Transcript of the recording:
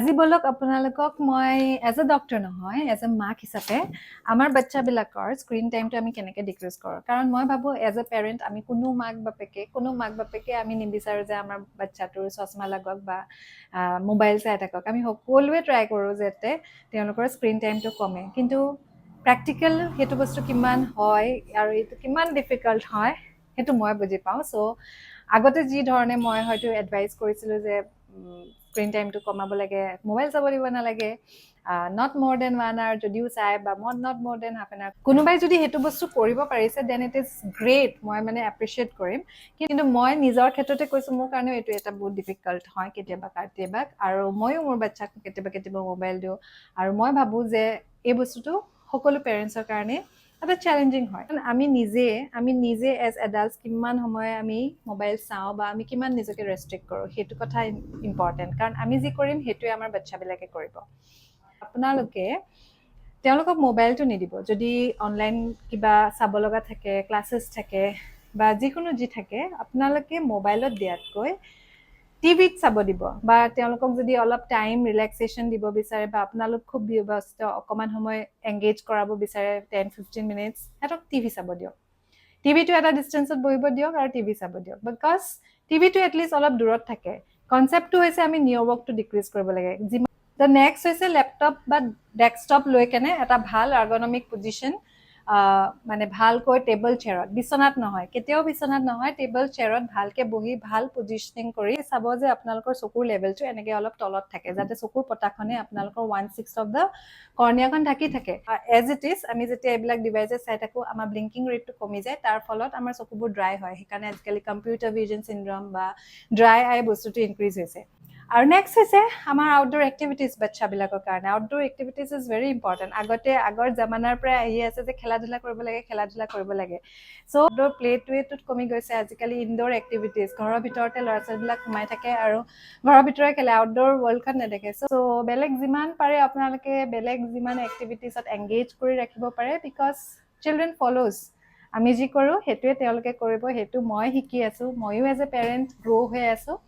আজি বলক আপোনালোকক মই এজ এ ডক্টৰ নহয় এজ এ মাক হিচাপে আমাৰ বাচ্চাবিলাকৰ স্ক্ৰীন টাইমটো আমি কেনেকৈ ডিক্ৰিজ কৰোঁ কাৰণ মই ভাবোঁ এজ এ পেৰেণ্ট আমি কোনো মাক বাপেকে আমি নিবিচাৰোঁ যে আমাৰ বাচ্চাটোৰ চশমা লাগক বা মোবাইল চাই থাকক আমি সকলোৱে ট্ৰাই কৰোঁ যাতে তেওঁলোকৰ স্ক্ৰীন টাইমটো কমে কিন্তু প্ৰেক্টিকেল সেইটো বস্তু কিমান হয় আৰু এইটো কিমান ডিফিকাল্ট হয় সেইটো মই বুজি পাওঁ চ' আগতে যি ধৰণে মই হয়তো এডভাইচ কৰিছিলোঁ যে স্ক্ৰীন টাইমটো কমাব লাগে মোবাইল চাব দিব নালাগে নট মোৰ দেন 1 আৱাৰ যদিও চাই বা নট মোৰ দেন হাফ এন আৱাৰ কোনোবাই যদি সেইটো বস্তু কৰিব পাৰিছে দেন ইট ইজ গ্ৰেট মই মানে এপ্ৰিচিয়েট কৰিম কিন্তু মই নিজৰ ক্ষেত্ৰতে কৈছোঁ মোৰ কাৰণেও এইটো এটা বহুত ডিফিকাল্ট হয় কেতিয়াবা আৰু ময়ো মোৰ বাচ্চাক কেতিয়াবা মোবাইল দিওঁ আৰু মই ভাবোঁ যে এই বস্তুটো সকলো পেৰেণ্টছৰ কাৰণে এটা চেলেঞ্জিং হয় আমি নিজে এজ এডাল্টছ কিমান সময় আমি মোবাইল চাওঁ বা আমি কিমান নিজকে ৰেষ্ট্ৰিক্ট কৰোঁ সেইটো কথা ইম্পৰ্টেণ্ট কাৰণ আমি যি কৰিম সেইটোৱে আমাৰ বাচ্চাবিলাকে কৰিব আপোনালোকে তেওঁলোকক মোবাইলটো নিদিব যদি অনলাইন কিবা চাব লগা থাকে ক্লাছেছ থাকে বা যিকোনো যি থাকে আপোনালোকে মোবাইলত দিয়াতকৈ টিভিত চাব দিব বা তেওঁলোকক যদি অলপ টাইম ৰিলেক্সেশ্যন দিব বিচাৰে বা আপোনালোক খুব ব্যস্ত অকণমান সময় এংগেজ কৰাব বিচাৰে 10-15 মিনিটছ সিহঁতক টিভি চাব দিয়ক টিভিটো এটা ডিষ্টেঞ্চত বহিব দিয়ক আৰু টিভি চাব দিয়ক বিকজ টিভিটো এটলিষ্ট অলপ দূৰত থাকে কনচেপ্টটো হৈছে আমি নিয়ৰৱৰ্কটো ডিক্ৰিজ কৰিব লাগে দ্য নেক্সট হৈছে লেপটপ বা ডেস্কটপ লৈ কেনে এটা ভাল আৰ্গনমিক পজিশ্যন মানে ভালকৈ টেবল চেয়াৰত বিচনাত নহয় কেতিয়াও বিচনাত নহয় টেবল চেয়াৰত ভালকৈ বহি ভাল পজিশ্যনিং কৰি চাব যে আপোনালোকৰ চকুৰ লেভেলটো এনেকৈ অলপ তলত থাকে যাতে চকুৰ পতাখনে আপোনালোকৰ 1/6 অফ দ্য কৰ্ণিয়াখন ঢাকি থাকে এজ ইট ইজ আমি যেতিয়া এইবিলাক ডিভাইচেছ চাই থাকোঁ আমাৰ ব্লিংকিং ৰেটটো কমি যায় তাৰ ফলত আমাৰ চকুবোৰ ড্ৰাই হয় সেইকাৰণে আজিকালি কম্পিউটাৰ ভিজন চিনড্ৰম বা ড্ৰাই আই বস্তুটো ইনক্ৰিজ হৈছে আৰু নেক্সট হৈছে আমাৰ আউটডোৰ এক্টিভিটিজ বাচ্চাবিলাকৰ কাৰণে outdoor activities is very important আগৰ জামানাৰ পৰাই আহি আছে যে খেলা ধূলা কৰিব লাগে চ' আউটডোৰ প্লেটোৱেটোত কমি গৈছে আজিকালি ইনডোৰ এক্টিভিটিজ ঘৰৰ ভিতৰতে ল'ৰা ছোৱালীবিলাক সোমাই থাকে আৰু ঘৰৰ ভিতৰে খেলে আউটডোৰ ৱৰ্ল্ডখন নেদেখে চ' বেলেগ যিমান পাৰে আপোনালোকে বেলেগ যিমান এক্টিভিটিজত এংগেজ কৰি ৰাখিব পাৰে বিকজ চিলড্ৰেন ফল'জ আমি যি কৰোঁ সেইটোৱে তেওঁলোকে কৰিব সেইটো মই শিকি আছোঁ ময়ো এজ এ পেৰেণ্ট গ্ৰ' হৈ আছোঁ